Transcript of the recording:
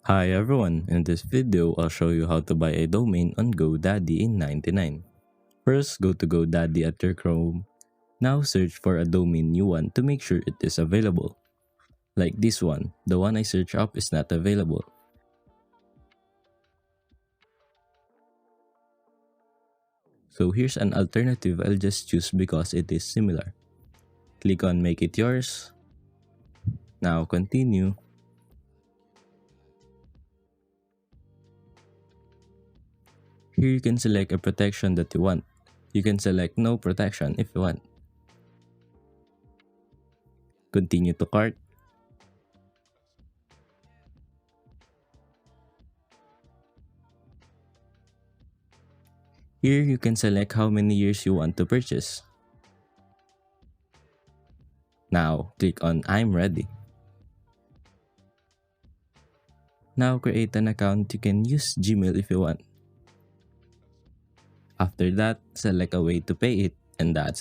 Hi everyone, in this video I'll show you how to buy a domain on GoDaddy in 99. First, go to GoDaddy at your Chrome. Now search for a domain you want to make sure it is available. Like this one, the one I search up is not available. So here's an alternative I'll just choose because it is similar. Click on make it yours. Now continue. Here you can select a protection that you want. You can select no protection if you want. Continue to cart. Here you can select how many years you want to purchase. Now click on I'm ready. Now create an account. You can use Gmail if you want. After that, select a way to pay it, and that's it.